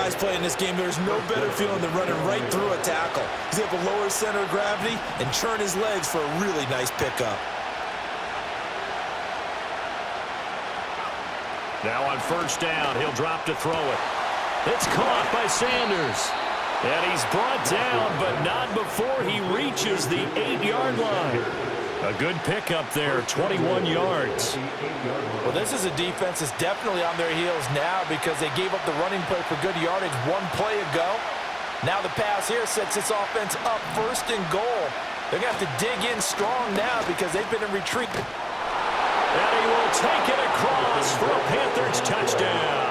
nice play in this game. There's no better feeling than running right through a tackle. He's able to lower his center of gravity and turn his legs for a really nice pickup. Now on first down, he'll drop to throw it. It's caught by Sanders. And he's brought down, but not before he reaches the 8-yard line. A good pickup there, 21 yards. Well, this is a defense that's definitely on their heels now because they gave up the running play for good yardage one play ago. Now the pass here sets this offense up first and goal. They're going to have to dig in strong now because they've been in retreat. And he will take it across for a Panthers touchdown.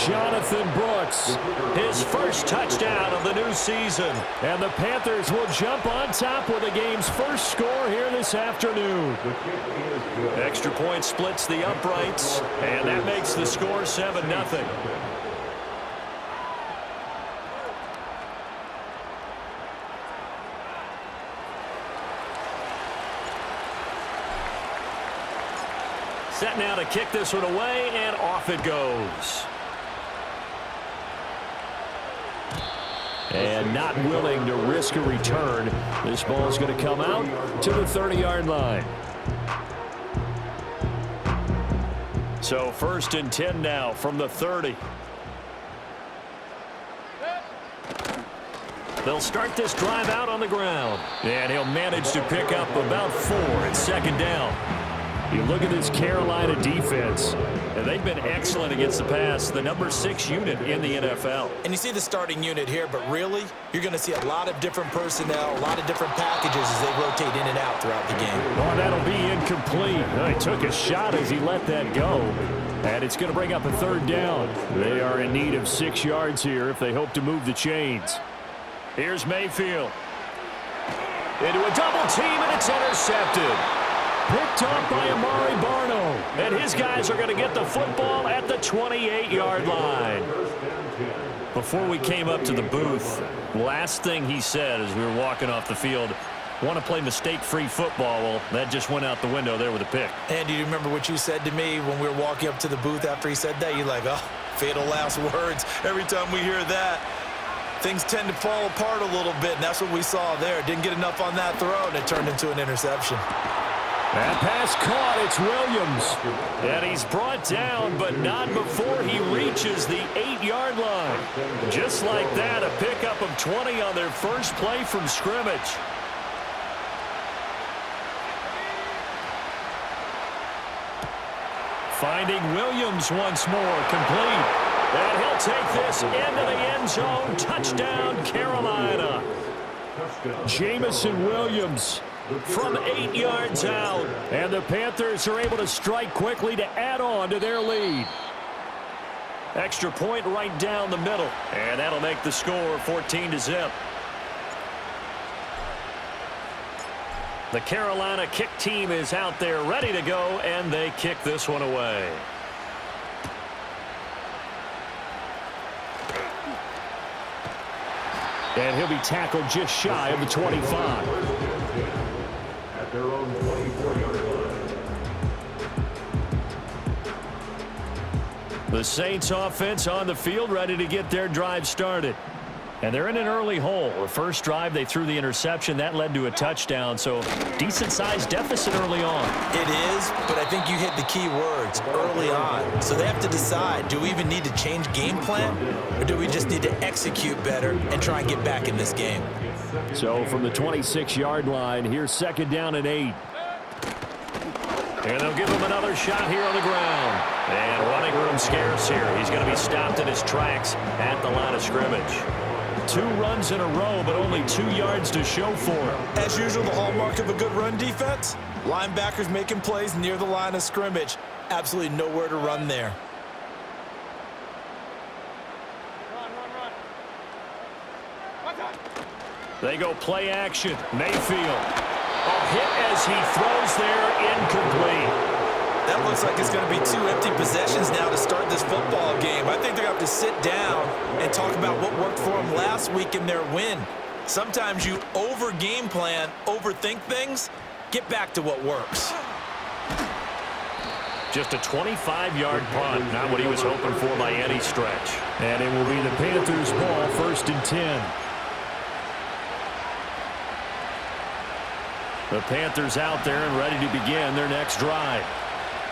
Jonathan Brooks, his first touchdown of the new season. And the Panthers will jump on top with the game's first score here this afternoon. Extra point splits the uprights, and that makes the score 7-0. Set now to kick this one away, and off it goes. And not willing to risk a return. This ball is going to come out to the 30-yard line. So first and 10 now from the 30. They'll start this drive out on the ground. And he'll manage to pick up about 4 at second down. You look at this Carolina defense, and they've been excellent against the pass, the number 6 unit in the NFL. And you see the starting unit here, but really, you're going to see a lot of different personnel, a lot of different packages as they rotate in and out throughout the game. Oh, that'll be incomplete. He took a shot as he let that go, and it's going to bring up a third down. They are in need of 6 yards here if they hope to move the chains. Here's Mayfield. Into a double team, and it's intercepted. Picked off by Amari Barno. And his guys are going to get the football at the 28-yard line. Before we came up to the booth, last thing he said as we were walking off the field, want to play mistake-free football. Well, that just went out the window there with a pick. And do you remember what you said to me when we were walking up to the booth after he said that? You're like, oh, fatal last words. Every time we hear that, things tend to fall apart a little bit, and that's what we saw there. Didn't get enough on that throw, and it turned into an interception. That pass caught. It's Williams. And he's brought down, but not before he reaches the 8-yard line. Just like that, a pickup of 20 on their first play from scrimmage. Finding Williams once more, complete. And he'll take this into the end zone. Touchdown, Carolina. Jamison Williams from 8 yards out. And the Panthers are able to strike quickly to add on to their lead. Extra point right down the middle. And that'll make the score 14-0. The Carolina kick team is out there ready to go, and they kick this one away. And he'll be tackled just shy of the 25. At their own 24-yard line. The Saints offense on the field ready to get their drive started. And they're in an early hole. The first drive, they threw the interception. That led to a touchdown, so decent-sized deficit early on. It is, but I think you hit the key words, early on. So they have to decide, do we even need to change game plan, or do we just need to execute better and try and get back in this game? So from the 26-yard line, here's second down and 8. And they'll give him another shot here on the ground. And running room scarce here. He's going to be stopped in his tracks at the line of scrimmage. 2 runs in a row, but only 2 yards to show for it. As usual, the hallmark of a good run defense, linebackers making plays near the line of scrimmage. Absolutely nowhere to run there. They go play action. Mayfield. A hit as he throws there, incomplete. That looks like it's going to be 2 empty possessions now to start this football game. I think they're going to have to sit down and talk about what worked for them last week in their win. Sometimes you over-game plan, overthink things, get back to what works. Just a 25-yard punt, not what he was hoping for by any stretch. And it will be the Panthers' ball, 1st and 10. The Panthers out there and ready to begin their next drive.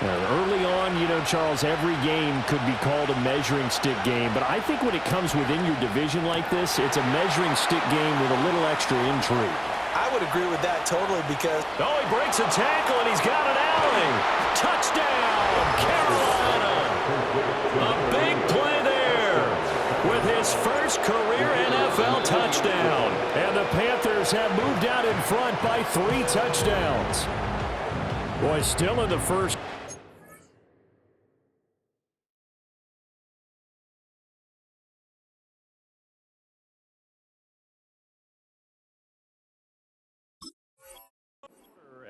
Early on, you know, Charles, every game could be called a measuring stick game, but I think when it comes within your division like this, it's a measuring stick game with a little extra intrigue. I would agree with that totally because... Oh, he breaks a tackle, and he's got an alley. Touchdown, Carolina. A big play there with his first career NFL touchdown. And the Panthers have moved out in front by 3 touchdowns. Boy, still in the first...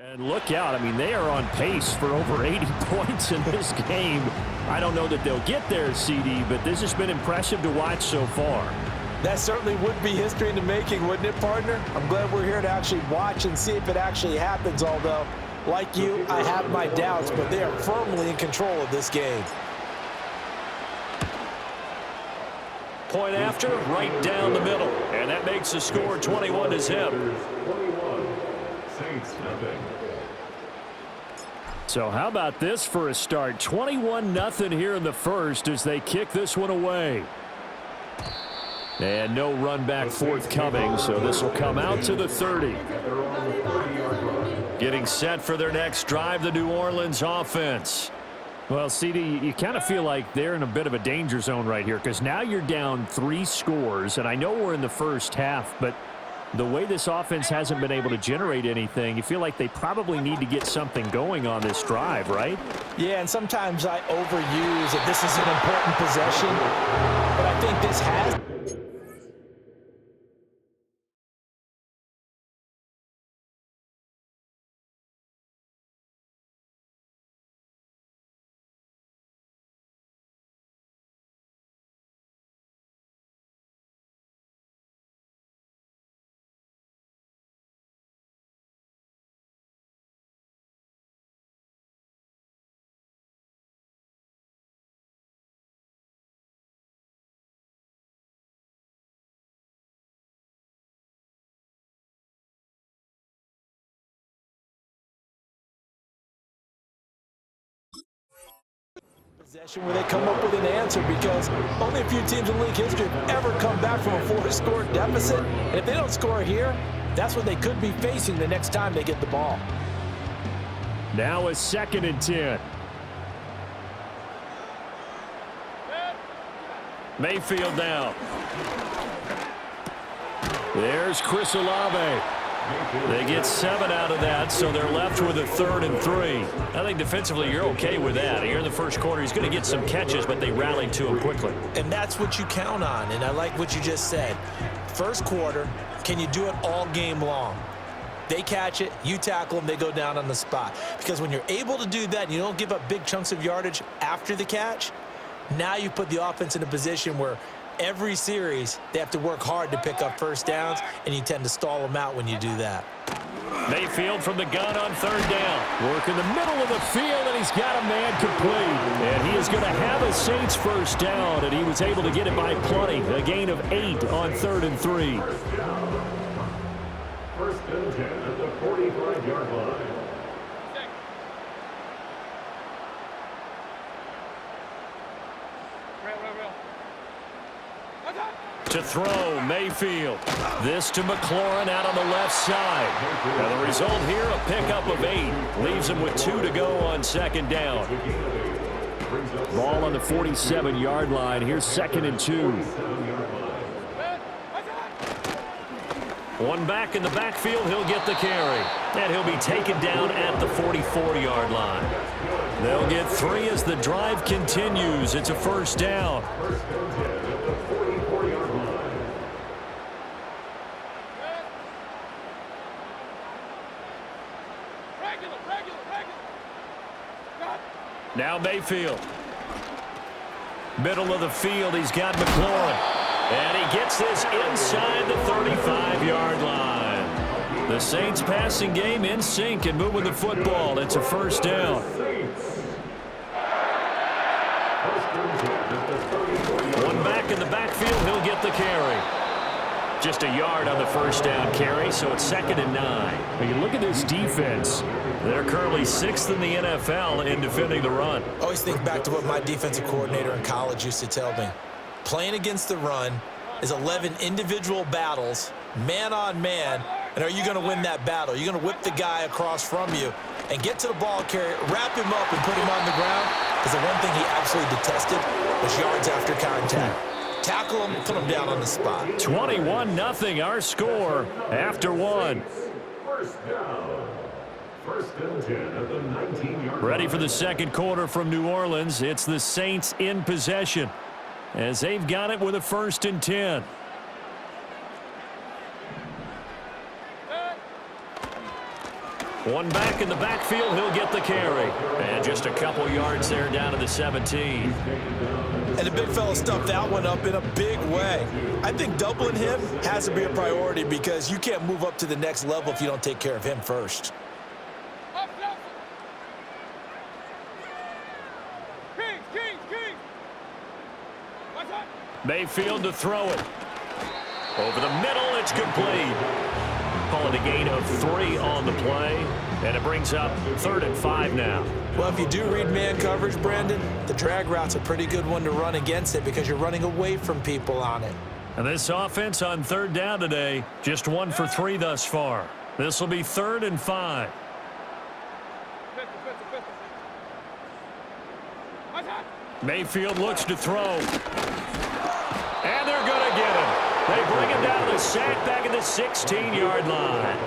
And look out, I mean, they are on pace for over 80 points in this game. I don't know that they'll get there, CD, but this has been impressive to watch so far. That certainly would be history in the making, wouldn't it, partner? I'm glad we're here to actually watch and see if it actually happens, although, like you, I have my doubts, but they are firmly in control of this game. Point after, right down the middle, and that makes the score 21-0. So how about this for a start? 21-0 here in the first as they kick this one away. And no run back forthcoming, so this will come out to the 30. Getting set for their next drive, the New Orleans offense. Well, CD, you kind of feel like they're in a bit of a danger zone right here because now you're down 3 scores, and I know we're in the first half, but the way this offense hasn't been able to generate anything, you feel like they probably need to get something going on this drive, right? Yeah, and sometimes I overuse that this is an important possession, but I think this has... possession where they come up with an answer because only a few teams in league history have ever come back from a 4-score deficit. And if they don't score here, that's what they could be facing the next time they get the ball. Now a 2nd and 10. Mayfield now. There's Chris Olave. They get 7 out of that, so they're left with a 3rd and 3. I think defensively you're okay with that. Here in the first quarter, he's going to get some catches, but they rallied to him quickly. And that's what you count on, and I like what you just said. First quarter, can you do it all game long? They catch it, you tackle them, they go down on the spot. Because when you're able to do that and you don't give up big chunks of yardage after the catch, now you put the offense in a position where every series, they have to work hard to pick up first downs, and you tend to stall them out when you do that. Mayfield from the gun on 3rd down. Work in the middle of the field, and he's got a man complete. And he is going to have a Saints first down, and he was able to get it by plenty. A gain of 8 on 3rd and 3. First and 10 at the 45-yard line. To throw, Mayfield. This to McLaurin out on the left side. Now the result here, a pickup of 8. Leaves him with 2 to go on 2nd down. Ball on the 47-yard line. Here's 2nd and 2. One back in the backfield. He'll get the carry. And he'll be taken down at the 44-yard line. They'll get 3 as the drive continues. It's a first down. Now Mayfield. Middle of the field, he's got McLaurin. And he gets this inside the 35-yard line. The Saints passing game in sync and moving the football. It's a first down. in the backfield. He'll get the carry. Just a yard on the first down carry, so it's 2nd and 9. When you look at this defense, they're currently 6th in the NFL in defending the run. Always think back to what my defensive coordinator in college used to tell me. Playing against the run is 11 individual battles, man on man, and are you going to win that battle? You're going to whip the guy across from you and get to the ball carrier, wrap him up, and put him on the ground, because the one thing he absolutely detested was yards after contact. Tackle him, put him down on the spot. 21-0 our score after 1. first down. 1st and 10 at the 19-yard line. Ready for the second quarter from New Orleans. It's the Saints in possession as they've got it with a 1st and 10. One back in the backfield, he'll get the carry. And just a couple yards there down to the 17. And the big fella stuffed that one up in a big way. I think doubling him has to be a priority because you can't move up to the next level if you don't take care of him first. Mayfield to throw it. Over the middle, it's complete. Call it a gain of 3 on the play, and it brings up 3rd and 5 now. Well, if you do read man coverage, Brandon, the drag route's a pretty good one to run against it because you're running away from people on it. And this offense on 3rd down today, just 1 for 3 thus far. This will be 3rd and 5. Mayfield looks to throw. And they're going to get him. They bring him down to the sack back at the 16-yard line.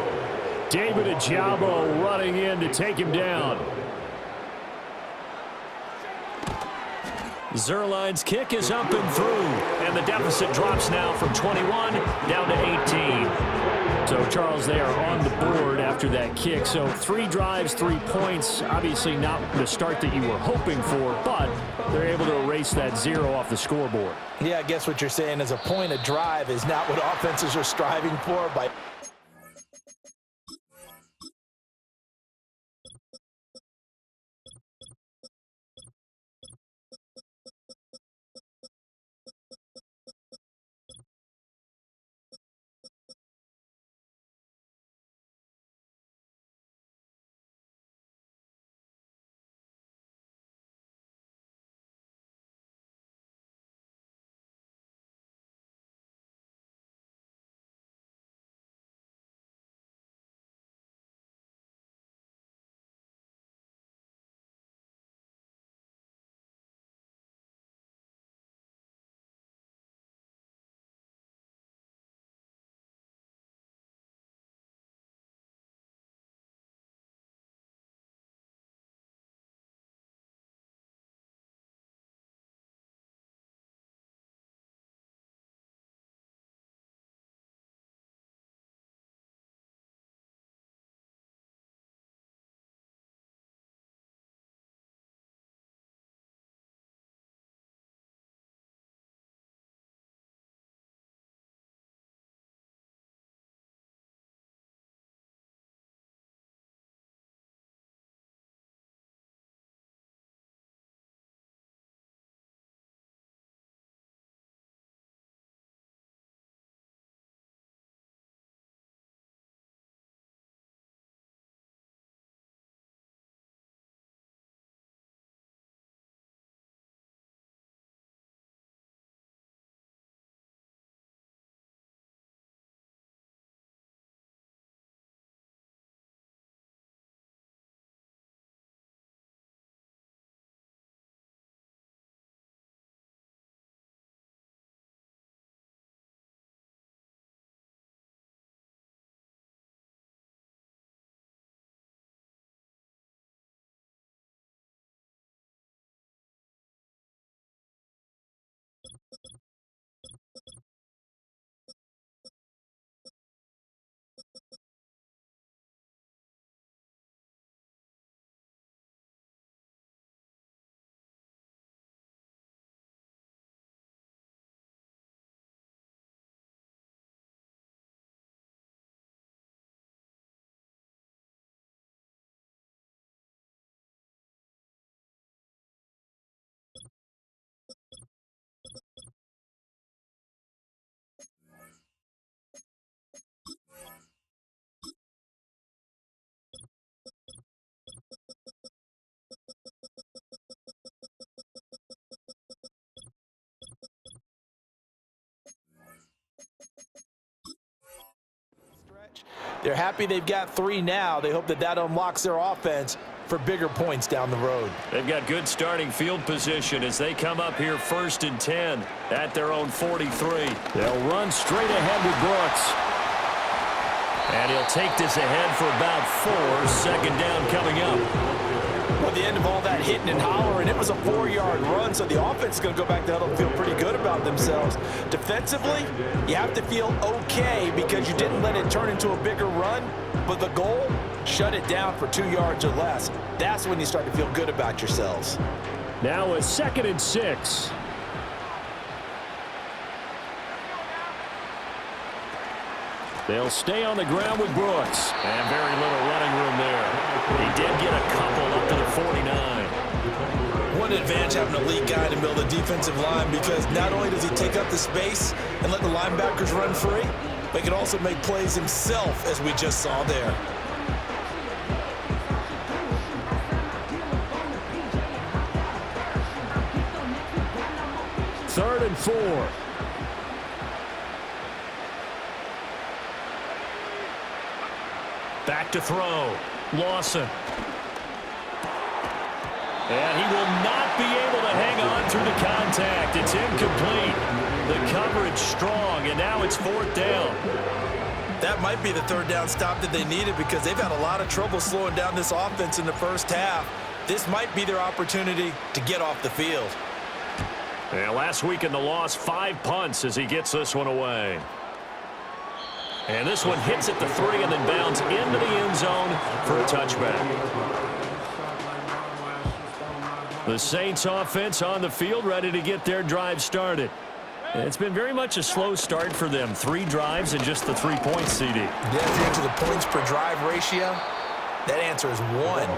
David Ajabo running in to take him down. Zerline's kick is up and through, and the deficit drops now from 21 down to 18. So, Charles, they are on the board after that kick. So 3 drives, 3 points. Obviously not the start that you were hoping for, but they're able to erase that 0 off the scoreboard. Yeah, I guess what you're saying is a point of drive is not what offenses are striving for by They're happy they've got 3 now. They hope that that unlocks their offense for bigger points down the road. They've got good starting field position as they come up here 1st and 10 at their own 43. They'll run straight ahead with Brooks. And he'll take this ahead for about 4. Second down coming up. Well, the end of all that hitting and hollering, it was a 4-yard run, so the offense is going to go back to huddle and feel pretty good about themselves. Defensively, you have to feel okay because you didn't let it turn into a bigger run, but the goal, shut it down for 2 yards or less. That's when you start to feel good about yourselves. Now a 2nd and 6. They'll stay on the ground with Brooks. And very little running room there. He did get a couple up to the 49. One advantage having a elite guy in the middle of the defensive line because not only does he take up the space and let the linebackers run free, but he can also make plays himself, as we just saw there. Third and 4. Back to throw. Lawson. And he will not be able to hang on through the contact. It's incomplete. The coverage strong, and now it's 4th down. That might be the 3rd down stop that they needed because they've had a lot of trouble slowing down this offense in the first half. This might be their opportunity to get off the field. And last week in the loss, 5 punts as he gets this one away. And this one hits at the 3 and then bounds into the end zone for a touchback. The Saints offense on the field ready to get their drive started. It's been very much a slow start for them. 3 drives and just the 3 points, CD. Yeah, if you enter the points per drive ratio, that answer is 1.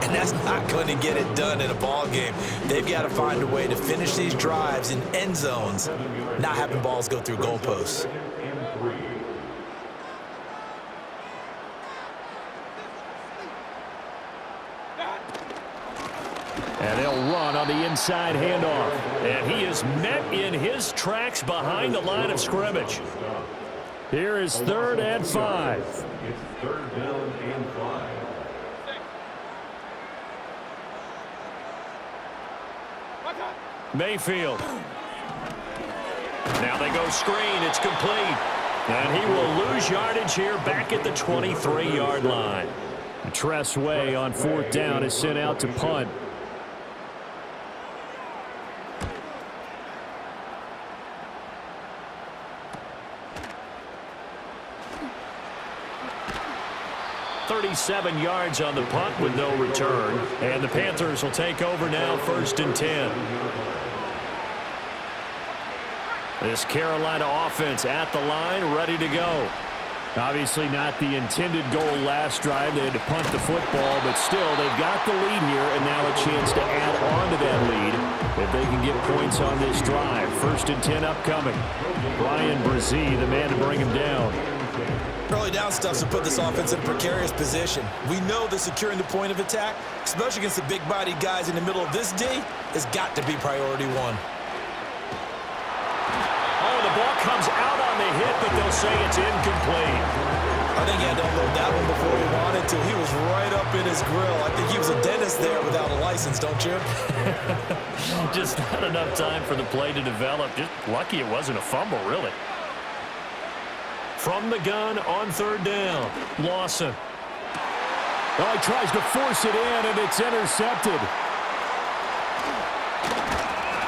And that's not going to get it done in a ball game. They've got to find a way to finish these drives in end zones, not having balls go through goalposts. And they'll run on the inside handoff. And he is met in his tracks behind the line of scrimmage. Here is 3rd and 5. It's 3rd down and 5. Mayfield. Now they go screen. It's complete. And he will lose yardage here back at the 23-yard line. Tress Way on 4th down is sent out to punt. .37 yards on the punt with no return. And the Panthers will take over now 1st and 10. This Carolina offense at the line, ready to go. Obviously not the intended goal last drive. They had to punt the football, but still they've got the lead here and now a chance to add on to that lead if they can get points on this drive. 1st and 10 upcoming. Brian Brzee, the man to bring him down. Early down stuff's to put this offense in a precarious position. We know that securing the point of attack, especially against the big-bodied guys in the middle of this D, has got to be priority 1. Oh, the ball comes out on the hit, but they'll say it's incomplete. I think he had to unload that one before he wanted to. He was right up in his grill. I think he was a dentist there without a license, don't you? Just not enough time for the play to develop. Just lucky it wasn't a fumble, really. From the gun on 3rd down, Lawson. Oh, he tries to force it in, and it's intercepted.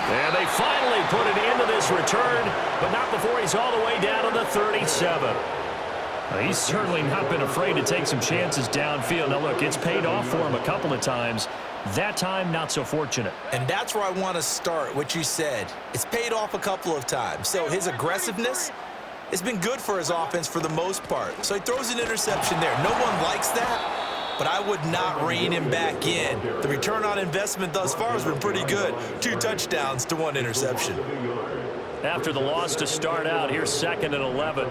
And they finally put it into this return, but not before he's all the way down to the 37. He's certainly not been afraid to take some chances downfield. Now, look, it's paid off for him a couple of times. That time, not so fortunate. And that's where I want to start, what you said. It's paid off a couple of times. So his aggressiveness, it's been good for his offense for the most part. So he throws an interception there. No one likes that, but I would not rein him back in. The return on investment thus far has been pretty good. 2 touchdowns to 1 interception. After the loss to start out, here's 2nd and 11.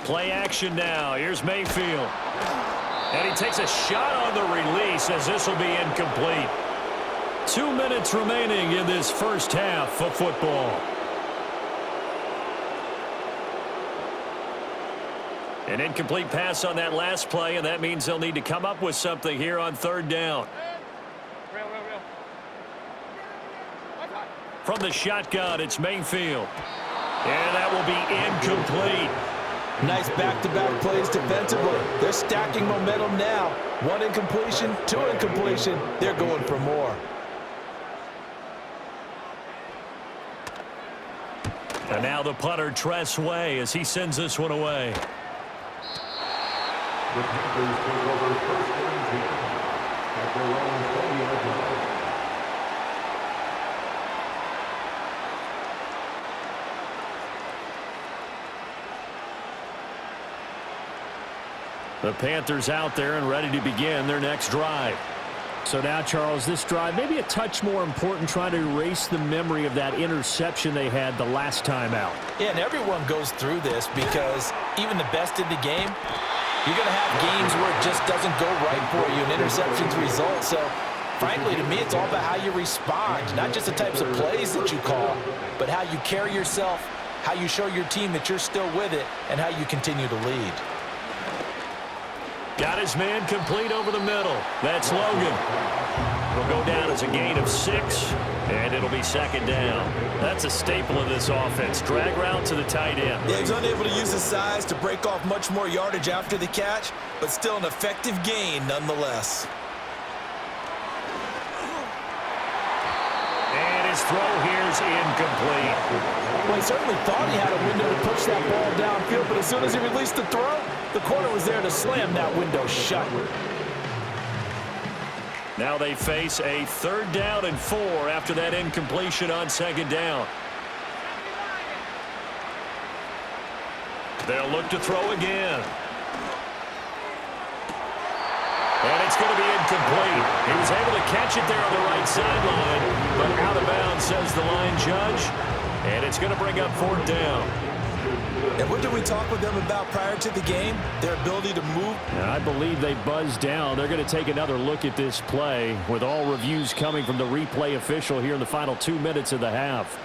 Play action now. Here's Mayfield. And he takes a shot on the release as this will be incomplete. 2 minutes remaining in this first half of football. An incomplete pass on that last play, and that means they'll need to come up with something here on third down. From the shotgun, it's Mayfield. And that will be incomplete. Nice back-to-back plays defensively. They're stacking momentum now. 1 incompletion, 2 incompletion. They're going for more. And now the punter, Tress Way, as he sends this one away. The Panthers take over first and 10 at their own 20-yard line. The Panthers out there and ready to begin their next drive. So now, Charles, this drive maybe a touch more important, trying to erase the memory of that interception they had the last time out. Yeah, and everyone goes through this because even the best in the game, you're going to have games where it just doesn't go right for you and interceptions result. So, frankly, to me, it's all about how you respond, not just the types of plays that you call, but how you carry yourself, how you show your team that you're still with it, and how you continue to lead. Got his man complete over the middle. That's Logan. It'll go down as a gain of 6, and it'll be second down. That's a staple of this offense. Drag route to the tight end. Yeah, he's unable to use his size to break off much more yardage after the catch, but still an effective gain nonetheless. And his throw here's incomplete. Well, he certainly thought he had a window to push that ball downfield, but as soon as he released the throw, the corner was there to slam that window shut. Now they face a 3rd down and 4 after that incompletion on 2nd down. They'll look to throw again. And it's going to be incomplete. He was able to catch it there on the right sideline, but out of bounds, says the line judge. And it's going to bring up 4th down. And what did we talk with them about prior to the game? Their ability to move. And I believe they buzzed down. They're going to take another look at this play, with all reviews coming from the replay official here in the final 2 minutes of the half.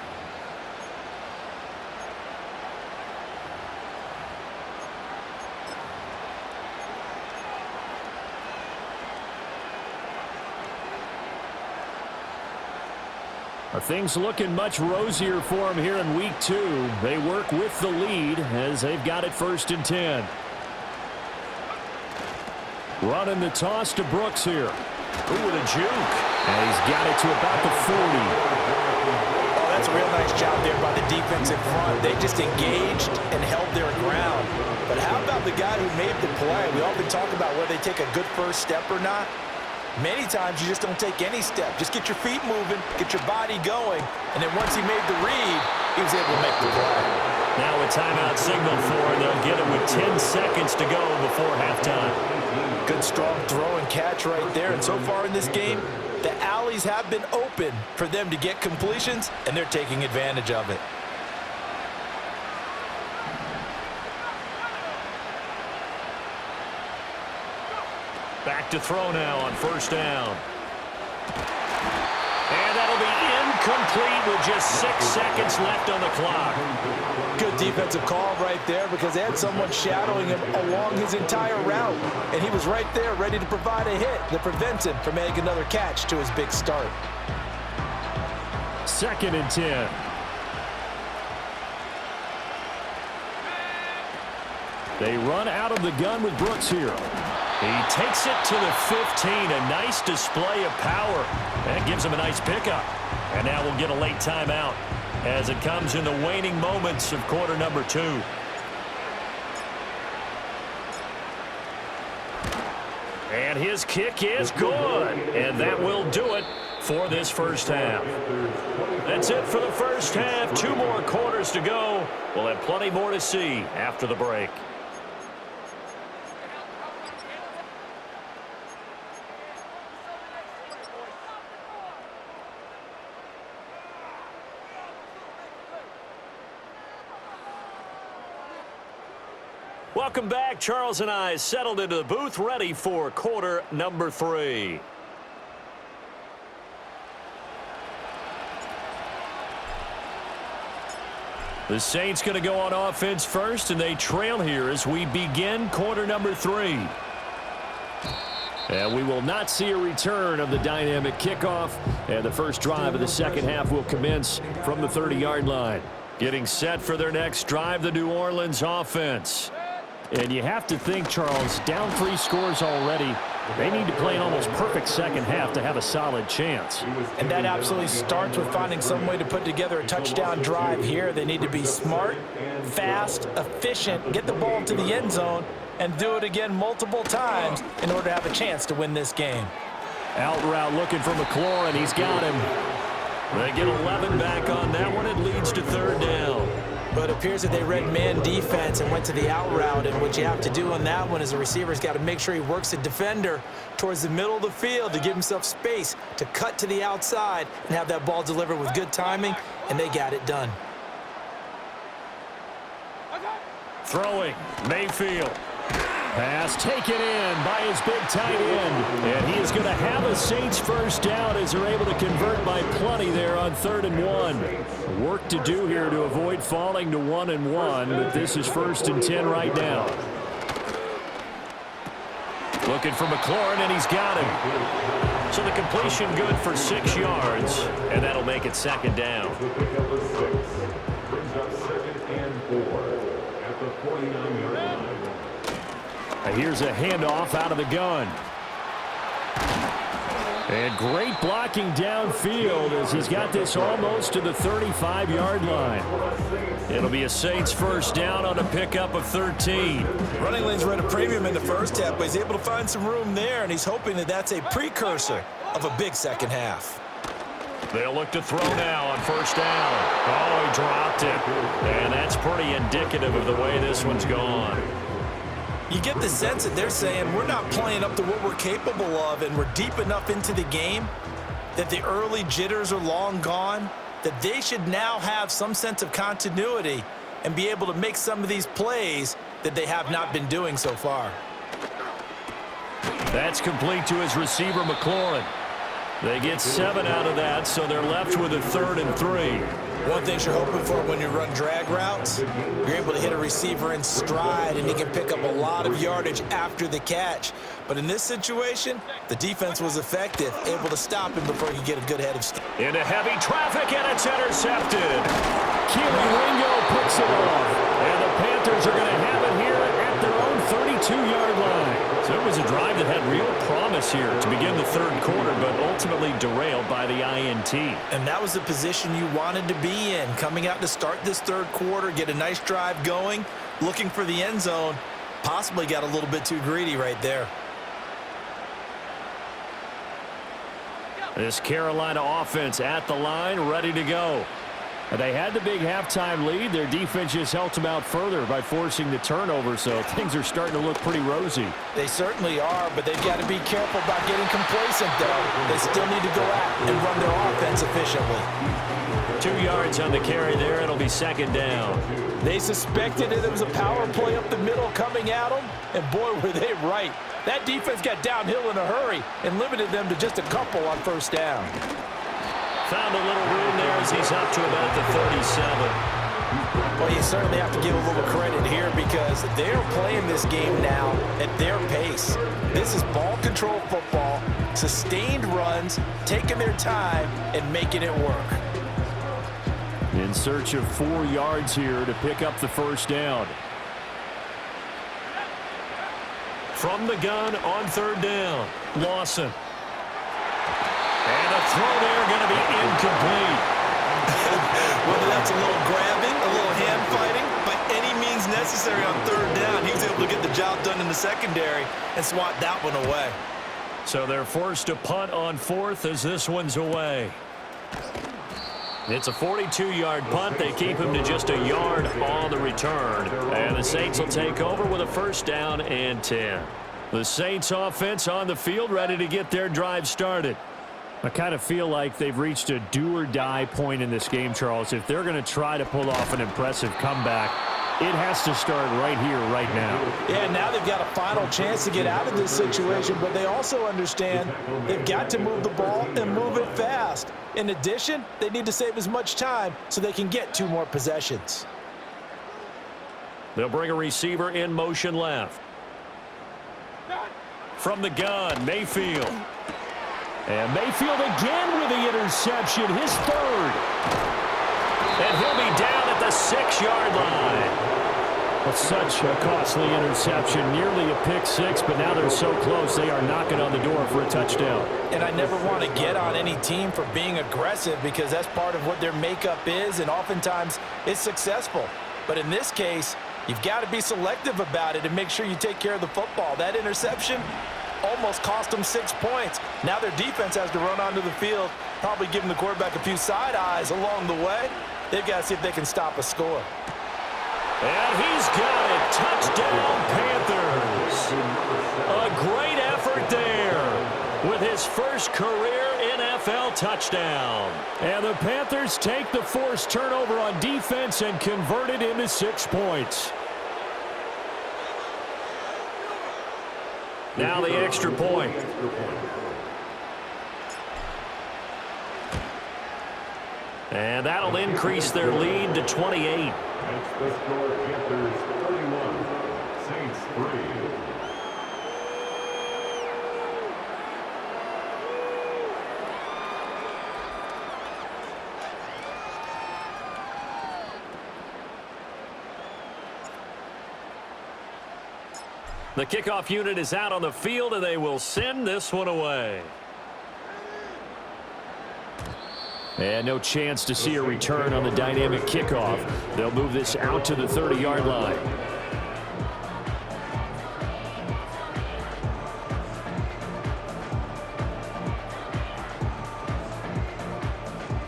Are things looking much rosier for them here in week 2? They work with the lead as they've got it 1st and 10. Running the toss to Brooks here. Ooh, with a juke. And he's got it to about the 40. Oh, that's a real nice job there by the defense in front. They just engaged and held their ground. But how about the guy who made the play? We often talk about whether they take a good first step or not. Many times you just don't take any step. Just get your feet moving, get your body going, and then once he made the read, he was able to make the play. Now a timeout signal for, and they'll get it with 10 seconds to go before halftime. Good strong throw and catch right there. And so far in this game, the alleys have been open for them to get completions, and they're taking advantage of it. Back to throw now on 1st down. And that'll be incomplete with just 6 seconds left on the clock. Good defensive call right there because they had someone shadowing him along his entire route. And he was right there ready to provide a hit that prevents him from making another catch to his big start. 2nd and 10. They run out of the gun with Brooks here. He takes it to the 15. A nice display of power. That gives him a nice pickup. And now we'll get a late timeout as it comes in the waning moments of quarter number 2. And his kick is good. And that will do it for this first half. That's it for the first half. 2 more quarters to go. We'll have plenty more to see after the break. Welcome back. Charles and I settled into the booth, ready for quarter number 3. The Saints going to go on offense first, and they trail here as we begin quarter number 3. And we will not see a return of the dynamic kickoff, and the first drive of the second half will commence from the 30-yard line. Getting set for their next drive, the New Orleans offense. And you have to think, Charles, down 3 scores already. They need to play an almost perfect second half to have a solid chance. And that absolutely starts with finding some way to put together a touchdown drive here. They need to be smart, fast, efficient, get the ball to the end zone, and do it again multiple times in order to have a chance to win this game. Out route looking for McLaurin. He's got him. They get 11 back on that one. It leads to third down. But it appears that they read man defense and went to the out route. And what you have to do on that one is the receiver's got to make sure he works the defender towards the middle of the field to give himself space to cut to the outside and have that ball delivered with good timing, and they got it done. Throwing, Mayfield. Pass taken in by his big tight end. And he is going to have a Saints first down as they're able to convert by plenty there on 3rd and 1. Work to do here to avoid falling to 1 and 1, but this is 1st and 10 right now. Looking for McLaurin, and he's got him. So the completion good for 6 yards, and that'll make it 2nd down. Here's a handoff out of the gun. And great blocking downfield as he's got this almost to the 35-yard line. It'll be a Saints first down on a pickup of 13. Running lanes were at a premium in the first half, but he's able to find some room there, and he's hoping that that's a precursor of a big second half. They'll look to throw now on first down. Oh, he dropped it. And that's pretty indicative of the way this one's gone. You get the sense that they're saying we're not playing up to what we're capable of, and we're deep enough into the game that the early jitters are long gone, that they should now have some sense of continuity and be able to make some of these plays that they have not been doing so far. That's complete to his receiver, McLaurin. They get 7 out of that, so they're left with a 3rd and 3. One thing you're hoping for when you run drag routes, you're able to hit a receiver in stride, and he can pick up a lot of yardage after the catch. But in this situation, the defense was effective, able to stop him before he could get a good head of steam. Into heavy traffic, and it's intercepted. Keely Ringo picks it off, and the Panthers are going to have it here at their own 32-yard line. So it was a drive that had real promise here to begin the 3rd quarter, but ultimately derailed by the INT. And that was the position you wanted to be in, coming out to start this 3rd quarter, get a nice drive going, looking for the end zone. Possibly got a little bit too greedy right there. This Carolina offense at the line, ready to go. They had the big halftime lead. Their defense just helped them out further by forcing the turnover, so things are starting to look pretty rosy. They certainly are, but they've got to be careful about getting complacent, though. They still need to go out and run their offense efficiently. 2 yards on the carry there. It'll be 2nd down. They suspected that it was a power play up the middle coming at them, and boy, were they right. That defense got downhill in a hurry and limited them to just a couple on first down. Found a little room there as he's up to about the 37. Well, you certainly have to give a little credit here because they're playing this game now at their pace. This is ball control football, sustained runs, taking their time and making it work. In search of 4 yards here to pick up the first down. From the gun on 3rd down, Lawson. And a throw there going to be incomplete. Whether that's a little grabbing, a little hand fighting, by any means necessary on 3rd down, he was able to get the job done in the secondary and swat that one away. So they're forced to punt on 4th as this one's away. It's a 42-yard punt. They keep him to just a yard on the return. And the Saints will take over with a first down and 10. The Saints offense on the field ready to get their drive started. I kind of feel like they've reached a do-or-die point in this game, Charles. If they're going to try to pull off an impressive comeback, it has to start right here, right now. Yeah, now they've got a final chance to get out of this situation, but they also understand they've got to move the ball and move it fast. In addition, they need to save as much time so they can get 2 more possessions. They'll bring a receiver in motion left. From the gun, Mayfield. And Mayfield again with the interception, his third. And he'll be down at the 6-yard line. It's such a costly interception, nearly a pick six, but now they're so close they are knocking on the door for a touchdown. And I never want to get on any team for being aggressive because that's part of what their makeup is, and oftentimes it's successful. But in this case, you've got to be selective about it and make sure you take care of the football. That interception almost cost them 6 points. Now their defense has to run onto the field, probably giving the quarterback a few side eyes along the way. They've got to see if they can stop a score. And he's got it. Touchdown, Panthers. A great effort there with his first career NFL touchdown. And the Panthers take the forced turnover on defense and convert it into 6 points. Now the extra point. And that'll increase their lead to 28. That's the score. Panthers 31, Saints 3. The kickoff unit is out on the field, and they will send this one away. And no chance to see a return on the dynamic kickoff. They'll move this out to the 30-yard line.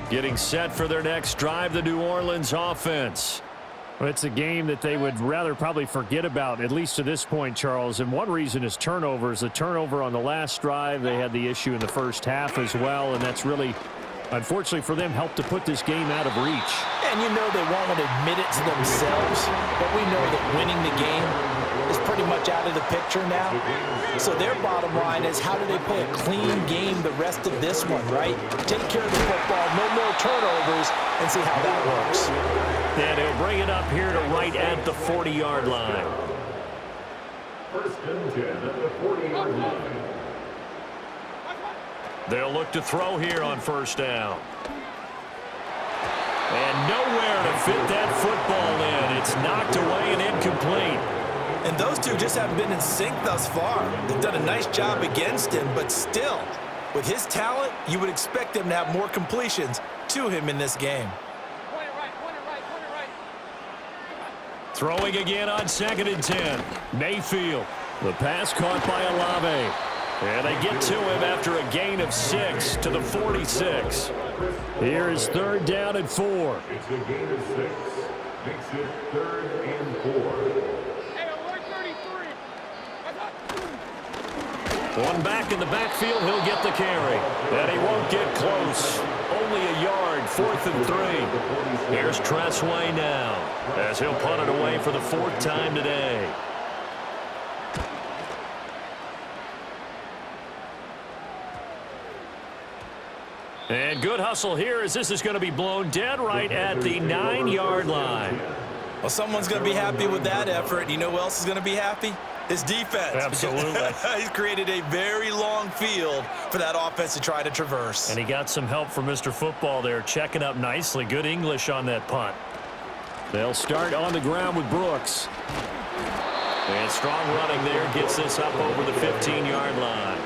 Getting set for their next drive, the New Orleans offense. Well, it's a game that they would rather probably forget about, at least to this point, Charles. And one reason is turnovers. The turnover on the last drive, they had the issue in the first half as well, and that's really, unfortunately for them, helped to put this game out of reach. And you know they won't admit it to themselves, but we know that winning the game is pretty much out of the picture now. So their bottom line is, how do they play a clean game the rest of this one, right? Take care of the football, no more turnovers, and see how that works. And he'll bring it up here to right at the 40-yard line. First and 10 at the 40-yard line. They'll look to throw here on first down. And nowhere to fit that football in. It's knocked away and incomplete. And those two just haven't been in sync thus far. They've done a nice job against him, but still, with his talent, you would expect them to have more completions to him in this game. Throwing again on 2nd and 10. Mayfield. The pass caught by Olave. And they get to him after a gain of 6 to the 46. Here is 3rd down and 4. It's a gain of 6. Makes it 3rd and 4. One back in the backfield, he'll get the carry. And he won't get close. Only a yard, 4th and 3. Here's Tressway now, as he'll punt it away for the 4th time today. And good hustle here, as this is going to be blown dead right at the 9-yard line. Well, someone's going to be happy with that effort. You know who else is going to be happy? His defense. Absolutely. He's created a very long field for that offense to try to traverse. And he got some help from Mr. Football there, checking up nicely. Good English on that punt. They'll start on the ground with Brooks. And strong running there gets this up over the 15-yard line.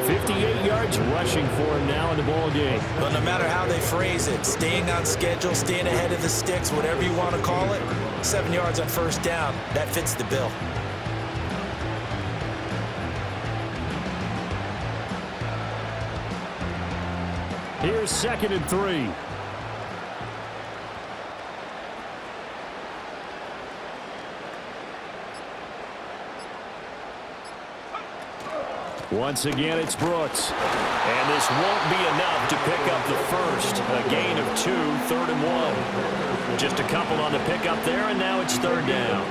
58 yards rushing for him now in the ball game. But no matter how they phrase it, staying on schedule, staying ahead of the sticks, whatever you want to call it, 7 yards on first down, that fits the bill. Here's 2nd and 3. Once again, it's Brooks. And this won't be enough to pick up the first. A gain of 2, 3rd and 1. Just a couple on the pickup there, and now it's 3rd down.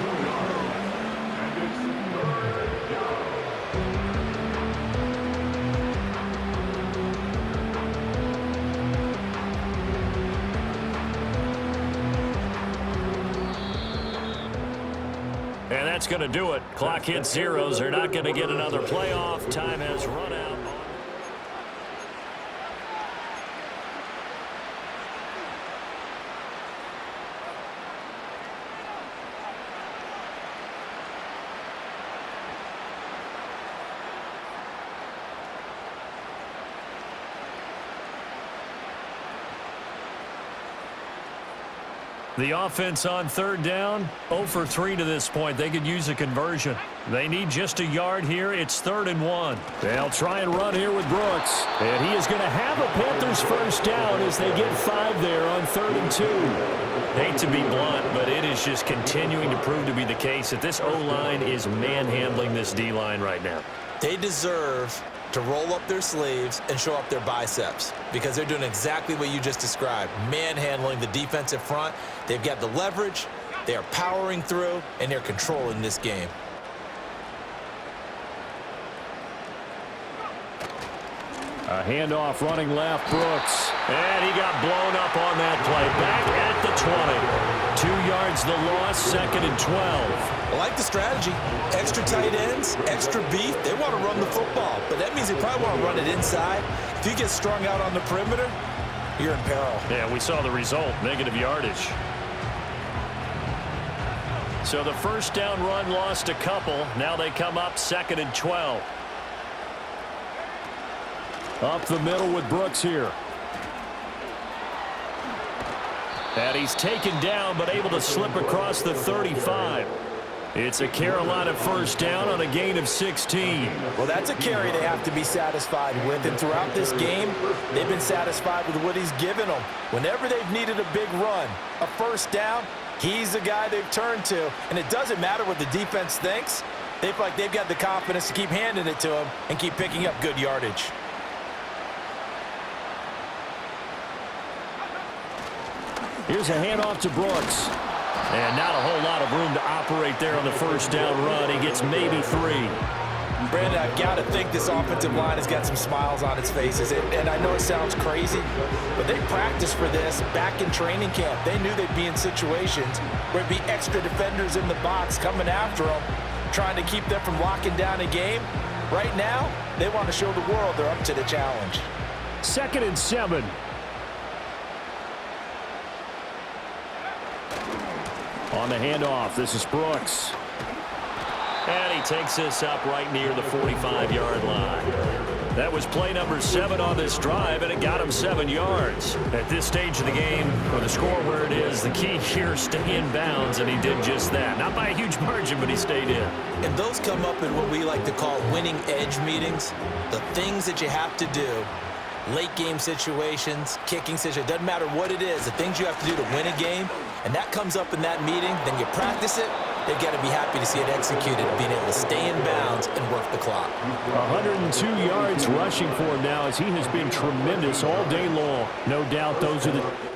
that's going to do it. Clock hits zeros. They're not going to get another playoff. Time has run out. The offense on third down, 0 for 3 to this point. They could use a conversion. They need just a yard here. It's 3rd and 1. They'll try and run here with Brooks. And he is going to have a Panthers first down as they get 5 there on 3rd and 2. Hate to be blunt, but it is just continuing to prove to be the case that this O-line is manhandling this D-line right now. They deserve to roll up their sleeves and show up their biceps because they're doing exactly what you just described, manhandling the defensive front. They've got the leverage, they are powering through, and they're controlling this game. A handoff running left, Brooks. And he got blown up on that play. Back at the 20. 2 yards the loss, 2nd and 12. I like the strategy. Extra tight ends, extra beef. They want to run the football, but that means they probably want to run it inside. If you get strung out on the perimeter, you're in peril. Yeah, we saw the result, negative yardage. So the first down run lost a couple. Now they come up 2nd and 12. Up the middle with Brooks here. And he's taken down, but able to slip across the 35. It's a Carolina first down on a gain of 16. Well, that's a carry they have to be satisfied with. And throughout this game, they've been satisfied with what he's given them. Whenever they've needed a big run, a first down, he's the guy they've turned to. And it doesn't matter what the defense thinks. They feel like they've got the confidence to keep handing it to him and keep picking up good yardage. Here's a handoff to Brooks. And not a whole lot of room to operate there on the first down run. He gets maybe 3. Brandon, I've got to think this offensive line has got some smiles on its faces. And I know it sounds crazy, but they practiced for this back in training camp. They knew they'd be in situations where it'd be extra defenders in the box coming after them, trying to keep them from locking down a game. Right now, they want to show the world they're up to the challenge. 2nd and 7. On the handoff, this is Brooks. And he takes this up right near the 45-yard line. That was play number 7 on this drive, and it got him 7 yards. At this stage of the game, with the score where it is, the key here is stay in bounds, and he did just that. Not by a huge margin, but he stayed in. And those come up in what we like to call winning edge meetings. The things that you have to do. Late game situations, kicking situations, doesn't matter what it is, the things you have to do to win a game, and that comes up in that meeting, then you practice it, they've got to be happy to see it executed, being able to stay in bounds and work the clock. 102 yards rushing for him now as he has been tremendous all day long. No doubt those are the...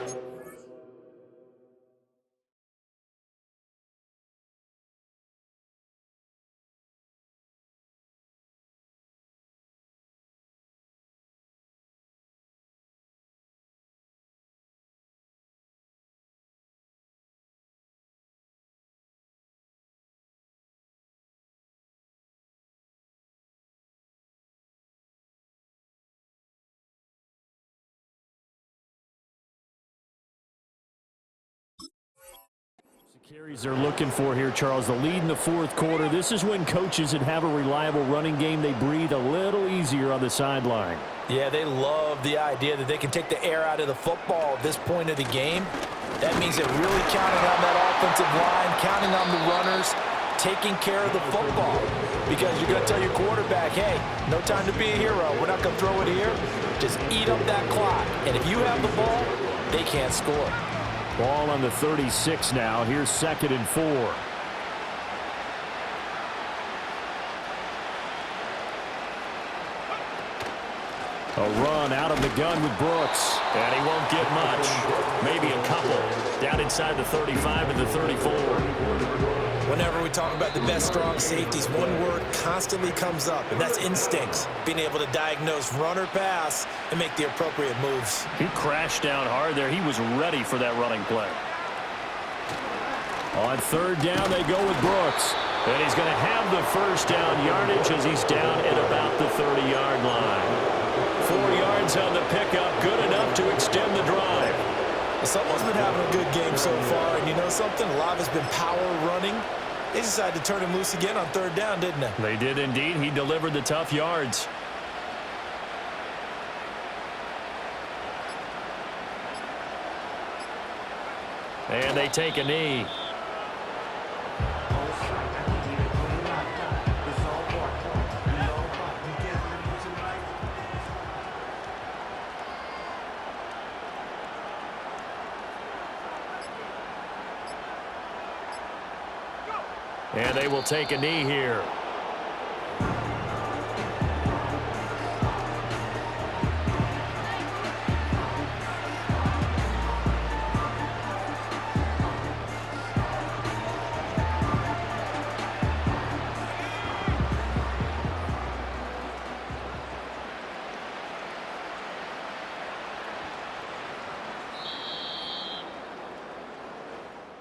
carries they're looking for here, Charles. The lead in the 4th quarter. This is when coaches that have a reliable running game, they breathe a little easier on the sideline. Yeah, they love the idea that they can take the air out of the football at this point of the game. That means they're really counting on that offensive line, counting on the runners, taking care of the football. Because you're going to tell your quarterback, hey, no time to be a hero. We're not going to throw it here. Just eat up that clock. And if you have the ball, they can't score. Ball on the 36 now. Here's 2nd and 4. A run out of the gun with Brooks. And he won't get much. Maybe a couple. Down inside the 35 and the 34. Whenever we talk about the best strong safeties, one word constantly comes up, and that's instincts. Being able to diagnose run or pass and make the appropriate moves. He crashed down hard there. He was ready for that running play. On 3rd down, they go with Brooks. And he's going to have the first down yardage as he's down at about the 30-yard line. 4 yards on the pickup, good enough to extend the drive. Someone's been having a good game so far, and you know something? A lot has been power running. They decided to turn him loose again on 3rd down, didn't they? They did indeed. He delivered the tough yards. And they take a knee. And they will take a knee here.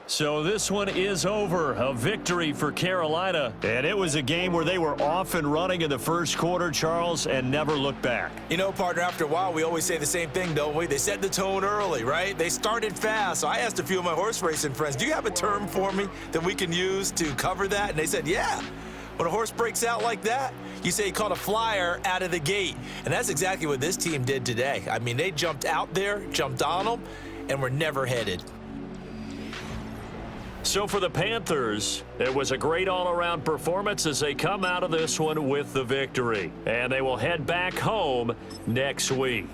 So this one is over. A victory for Carolina. And it was a game where they were off and running in the first quarter, Charles, and never looked back. You know, partner, after a while, we always say the same thing, don't we? They set the tone early, right? They started fast. So I asked a few of my horse racing friends, do you have a term for me that we can use to cover that? And they said, yeah. When a horse breaks out like that, you say he caught a flyer out of the gate. And that's exactly what this team did today. I mean, they jumped out there, jumped on them, and were never headed. So for the Panthers, it was a great all-around performance as they come out of this one with the victory. And they will head back home next week.